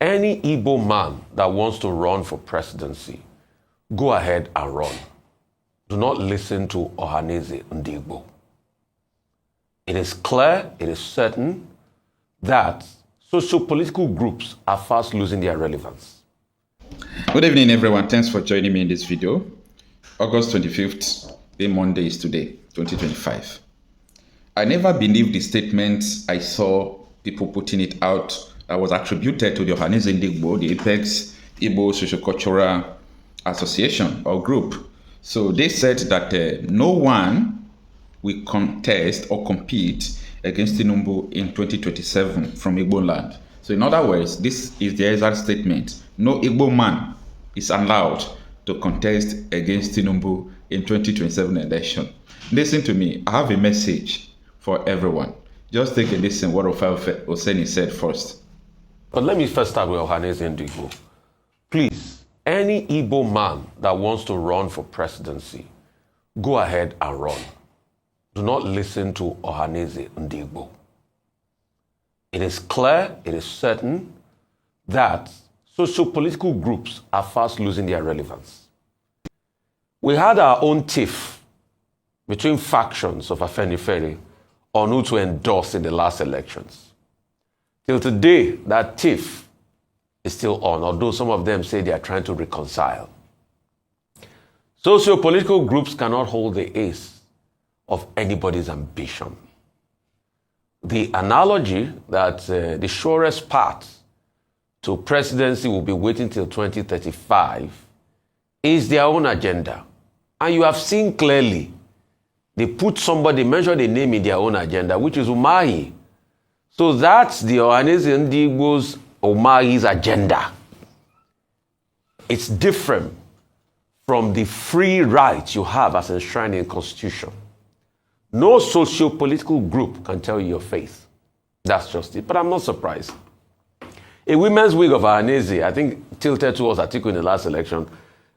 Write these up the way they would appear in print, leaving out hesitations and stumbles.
Any Igbo man that wants to run for presidency, go ahead and run. Do not listen to Ohanaeze and Igbo. It is clear, it is certain that socio-political groups are fast losing their relevance. Good evening, everyone. Thanks for joining me in this video. August 25th, the Monday is today, 2025. I never believed the statements I saw people putting it out that was attributed to the Ohanaeze Igbo, the Apex Igbo Sociocultural Association or group. So they said that no one will contest or compete against Tinubu in 2027 from Igbo land. So in other words, this is the exact statement. No Igbo man is allowed to contest against Tinubu in 2027 election. Listen to me. I have a message for everyone. Just take a listen what Oseni said first. But let me first start with Ohanaeze and Igbo. Please, any Igbo man that wants to run for presidency, go ahead and run. Do not listen to Ohanaeze and Igbo. It is clear, it is certain that socio-political groups are fast losing their relevance. We had our own tiff between factions of Afenifere on who to endorse in the last elections. Till today, that tiff is still on, although some of them say they are trying to reconcile. Socio-political groups cannot hold the ace of anybody's ambition. The analogy that the surest path to presidency will be waiting till 2035 is their own agenda. And you have seen clearly, they put somebody, mention the name in their own agenda, which is Umahi. So that's the Ohanaeze and Igbo's Umahi's agenda. It's different from the free rights you have as enshrined in the Constitution. No socio-political group can tell you your faith. That's just it. But I'm not surprised. A women's wing of Ohanaeze, I think, tilted towards Atiku in the last election.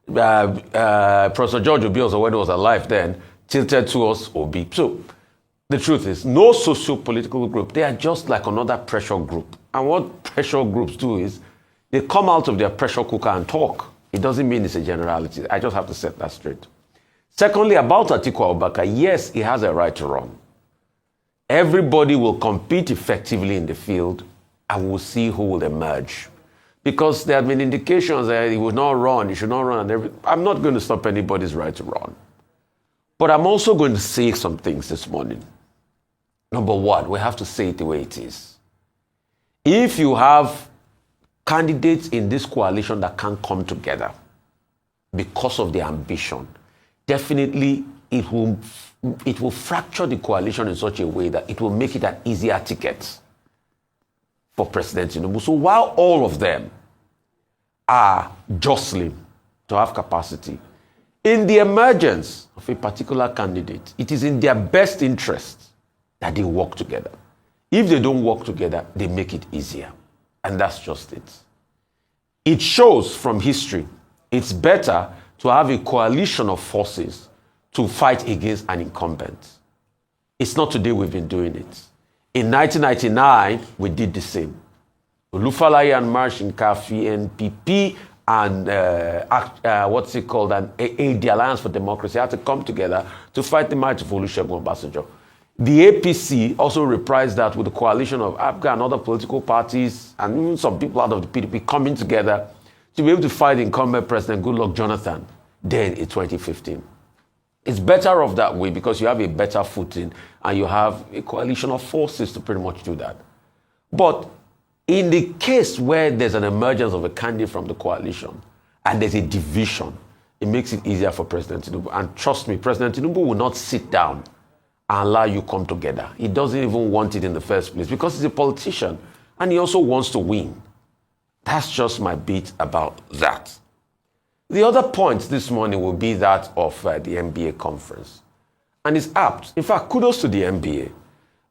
Professor George Obi, also when he was alive then, tilted towards Obi. So the truth is, no socio-political group, they are just like another pressure group. And what pressure groups do is, they come out of their pressure cooker and talk. It doesn't mean it's a generality. I just have to set that straight. Secondly, about Atiku Abubakar, yes, he has a right to run. Everybody will compete effectively in the field, and we'll see who will emerge. Because there have been indications that he will not run, he should not run, and everything. I'm not going to stop anybody's right to run. But I'm also going to say some things this morning. Number one, we have to say it the way it is. If you have candidates in this coalition that can't come together because of their ambition, definitely it will fracture the coalition in such a way that it will make it an easier ticket for President Tinubu. So while all of them are jostling to have capacity, in the emergence of a particular candidate, it is in their best interest that they work together. If they don't work together, they make it easier. And that's just it. It shows from history, it's better to have a coalition of forces to fight against an incumbent. It's not today we've been doing it. In 1999, we did the same. Olufalaye and Marsh in Kafi, NPP, and the Alliance for Democracy had to come together to fight the might of Olusegun Obasanjo. The APC also reprised that with the coalition of APGA and other political parties, and even some people out of the PDP coming together to be able to fight incumbent President Goodluck Jonathan then in 2015. It's better off that way because you have a better footing and you have a coalition of forces to pretty much do that. But in the case where there's an emergence of a candidate from the coalition and there's a division, it makes it easier for President Tinubu. And trust me, President Tinubu will not sit down and allow you come together. He doesn't even want it in the first place because he's a politician and he also wants to win. That's just my beat about that. The other point this morning will be that of the NBA conference. And it's apt. In fact, kudos to the NBA.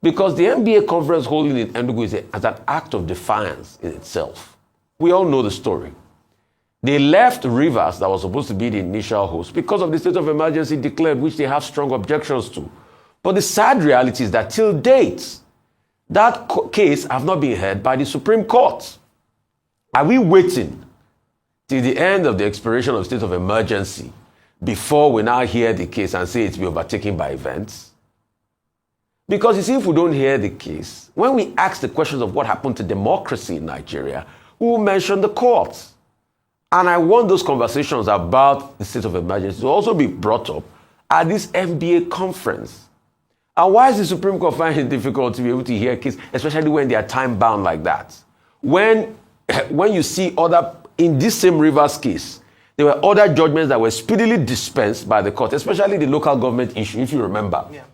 Because the NBA conference holding in Enugu is an act of defiance in itself. We all know the story. They left Rivers, that was supposed to be the initial host, because of the state of emergency declared, which they have strong objections to. But the sad reality is that till date, that case have not been heard by the Supreme Court. Are we waiting till the end of the expiration of state of emergency before we now hear the case and say it's been overtaken by events? Because you see, if we don't hear the case, when we ask the questions of what happened to democracy in Nigeria, we will mention the courts. And I want those conversations about the state of emergency to also be brought up at this MBA conference. And why is the Supreme Court finding it difficult to be able to hear a case, especially when they are time-bound like that? When you see in this same Rivers case, there were other judgments that were speedily dispensed by the court, especially the local government issue, if you remember. Yeah.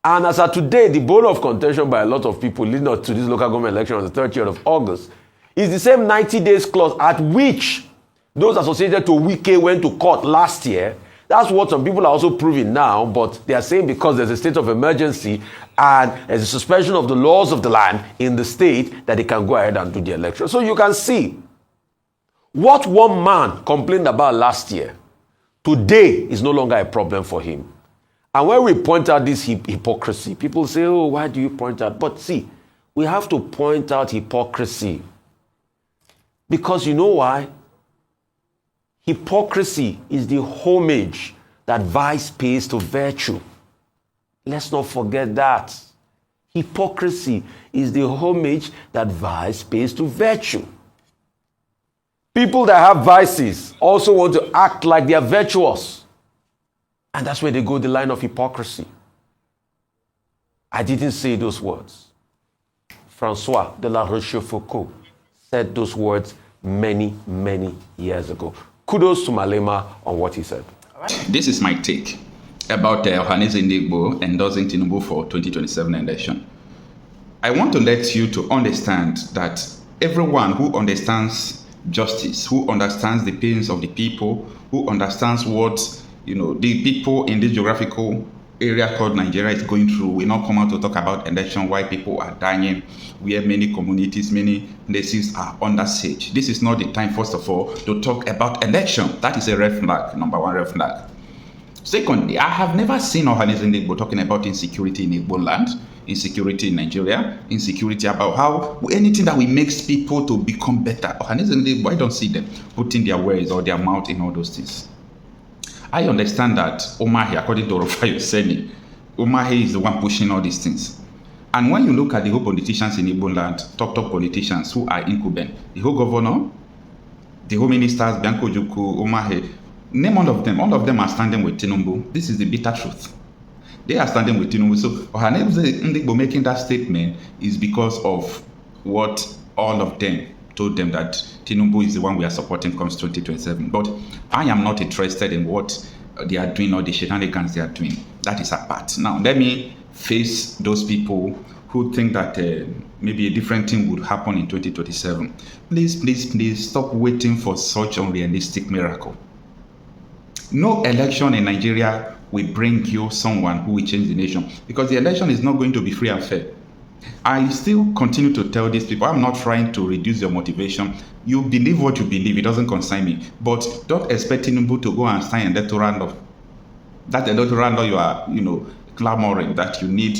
And as of today, the bone of contention by a lot of people leading up to this local government election on the 30th of August is the same 90 days clause at which those associated to Wike went to court last year. That's what some people are also proving now, but they are saying because there's a state of emergency and there's a suspension of the laws of the land in the state that they can go ahead and do the election. So you can see what one man complained about last year, today is no longer a problem for him. And when we point out this hypocrisy, people say, oh, why do you point out? But see, we have to point out hypocrisy. Because you know why? Hypocrisy is the homage that vice pays to virtue. Let's not forget that. Hypocrisy is the homage that vice pays to virtue. People that have vices also want to act like they are virtuous. And that's where they go the line of hypocrisy. I didn't say those words. Francois de la Rochefoucauld said those words many, many years ago. Kudos to Malema on what he said. This is my take about Ohanaeze Igbo endorsing Tinubu for 2027 election. I want to let you to understand that everyone who understands justice, who understands the pains of the people, who understands what the people in this geographical area called Nigeria is going through, will not come out to talk about election, why people are dying, where many communities, many nations are under siege. This is not the time, first of all, to talk about election. That is a red flag, number one red flag. Secondly, I have never seen Ohanaeze Igbo talking about insecurity in Igbo land, insecurity in Nigeria, insecurity about how anything that will make people to become better. Ohanaeze Igbo, I don't see them putting their words or their mouth in all those things. I understand that Umahi, according to Rufai Oseni, Umahi is the one pushing all these things. And when you look at the whole politicians in Igbo land, top politicians who are incumbent, the whole governor, the whole ministers, Bianco Juku, Umahi, name all of them are standing with Tinubu. This is the bitter truth. They are standing with Tinubu. So Ohanaeze Igbo making that statement is because of what all of them told them, that Tinubu is the one we are supporting comes 2027. But I am not interested in what they are doing or the shenanigans they are doing. That is apart. Now, let me face those people who think that maybe a different thing would happen in 2027. Please stop waiting for such unrealistic miracle. No election in Nigeria will bring you someone who will change the nation, because the election is not going to be free and fair. I still continue to tell these people, I'm not trying to reduce your motivation. You believe what you believe, it doesn't concern me. But don't expect Tinubu to go and sign a electoral law. That electoral law you are, clamoring that you need,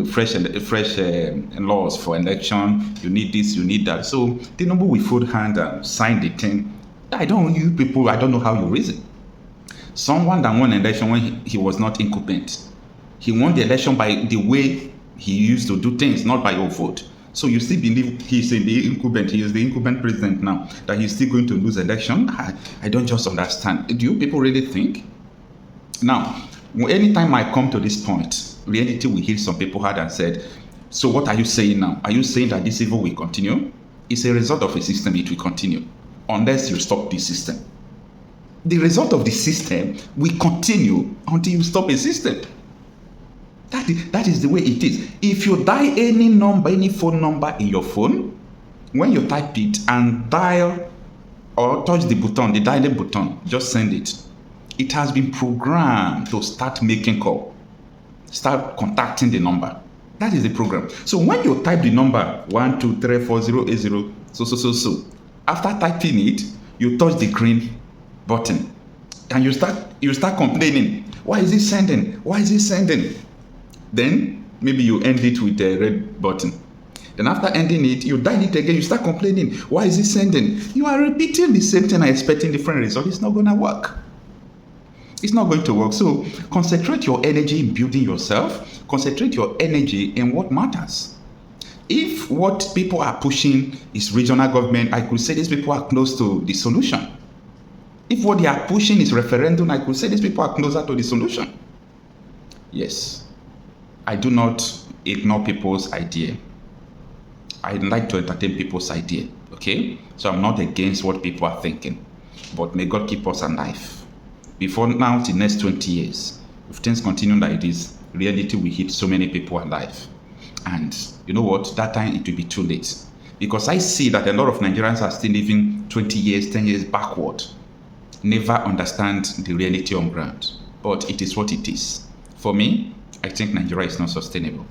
fresh laws for election. You need this, you need that. So Tinubu will fold hand and sign the thing. I don't know how you reason. Someone that won an election when he was not incumbent. He won the election by the way he used to do things, not by your vote. So you still believe he's the incumbent, he is the incumbent president now, that he's still going to lose election? I don't just understand. Do you people really think? Now, anytime I come to this point, reality will hit some people hard and said, so what are you saying now? Are you saying that this evil will continue? It's a result of a system, it will continue, unless you stop the system. The result of the system will continue until you stop a system. That is the way it is. If you dial any phone number in your phone, when you type it and dial or touch the button, the dialing button, just send it. It has been programmed to start making call, start contacting the number. That is the program. So when you type the number 1234080, so, after typing it, you touch the green button and you start complaining. Why is it sending? Why is it sending? Then maybe you end it with a red button. Then after ending it, you dial it again, you start complaining. Why is it sending? You are repeating the same thing and expecting different results. It's not going to work. It's not going to work. So concentrate your energy in building yourself. Concentrate your energy in what matters. If what people are pushing is regional government, I could say these people are close to the solution. If what they are pushing is referendum, I could say these people are closer to the solution. Yes, I do not ignore people's idea. I like to entertain people's idea, okay? So I'm not against what people are thinking, but may God keep us alive. Before now, the next 20 years, if things continue like this, reality will hit so many people alive. And you know what? That time it will be too late. Because I see that a lot of Nigerians are still living 20 years, 10 years backward. Never understand the reality on ground. But it is what it is. For me, I think Nigeria is not sustainable.